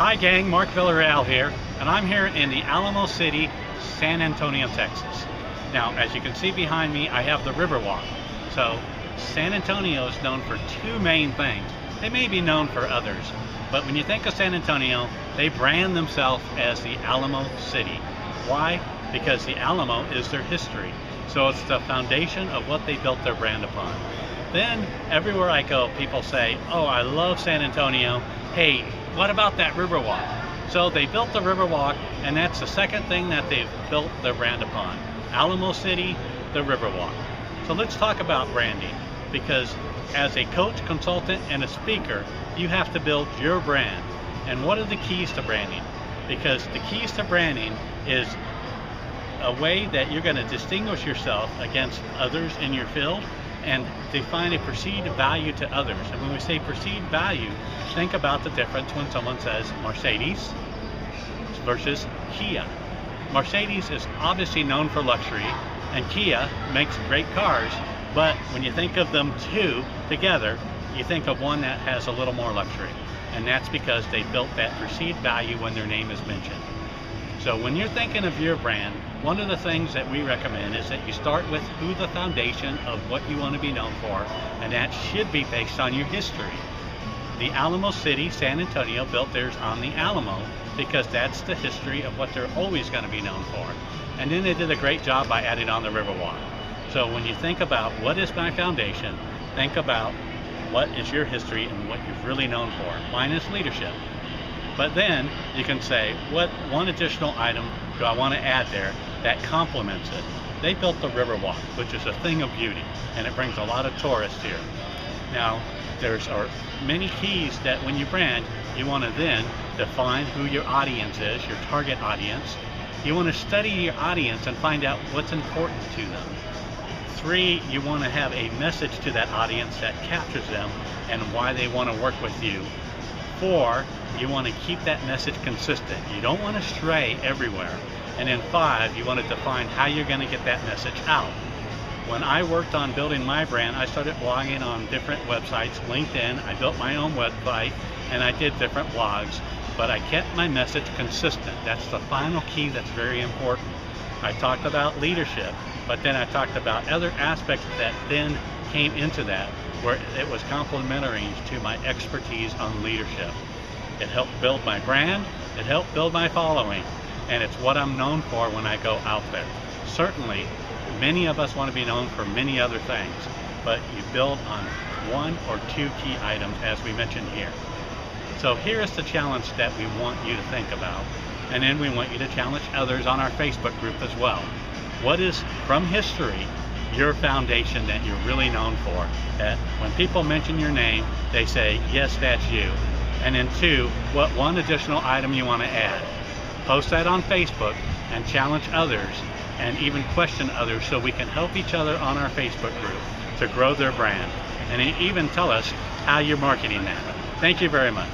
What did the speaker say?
Hi gang, Mark Villareal here, and I'm here in the Alamo City, San Antonio, Texas. Now, as you can see behind me, I have the Riverwalk. So, San Antonio is known for two main things. They may be known for others, but when you think of San Antonio, they brand themselves as the Alamo City. Why? Because the Alamo is their history. So it's the foundation of what they built their brand upon. Then, everywhere I go, people say, oh, I love San Antonio. Hey, what about that Riverwalk? So they built the Riverwalk, and that's the second thing that they've built their brand upon. Alamo City, the Riverwalk. So let's talk about branding, because as a coach, consultant, and a speaker, you have to build your brand. And what are the keys to branding? Because the keys to branding is a way that you're going to distinguish yourself against others in your field and define a perceived value to others. And when we say perceived value, think about the difference when someone says Mercedes versus Kia. Mercedes is obviously known for luxury, and Kia makes great cars, but when you think of them two together, you think of one that has a little more luxury. And that's because they built that perceived value when their name is mentioned. So when you're thinking of your brand, one of the things that we recommend is that you start with who the foundation of what you want to be known for, and that should be based on your history. The Alamo City, San Antonio, built theirs on the Alamo because that's the history of what they're always going to be known for. And then they did a great job by adding on the Riverwalk. So when you think about what is my foundation, think about what is your history and what you're really known for. Mine is leadership. But then you can say, what one additional item do I want to add there that complements it? They built the Riverwalk, which is a thing of beauty, and it brings a lot of tourists here. Now, there's many keys that when you brand, you want to then define who your audience is, your target audience. You want to study your audience and find out what's important to them. 3, you want to have a message to that audience that captures them and why they want to work with you. 4, you want to keep that message consistent. You don't want to stray everywhere. And then 5, you want to define how you're going to get that message out. When I worked on building my brand, I started blogging on different websites, LinkedIn, I built my own website, and I did different blogs, but I kept my message consistent. That's the final key that's very important. I talked about leadership, but then I talked about other aspects that then came into that, where it was complementary to my expertise on leadership. It helped build my brand, it helped build my following, and it's what I'm known for when I go out there. Certainly, many of us want to be known for many other things, but you build on 1 or 2 key items as we mentioned here. So here is the challenge that we want you to think about, and then we want you to challenge others on our Facebook group as well. What is, from history, your foundation that you're really known for? That when people mention your name, they say, yes, that's you. And then 2, what one additional item you want to add. Post that on Facebook and challenge others and even question others so we can help each other on our Facebook group to grow their brand. And even tell us how you're marketing that. Thank you very much.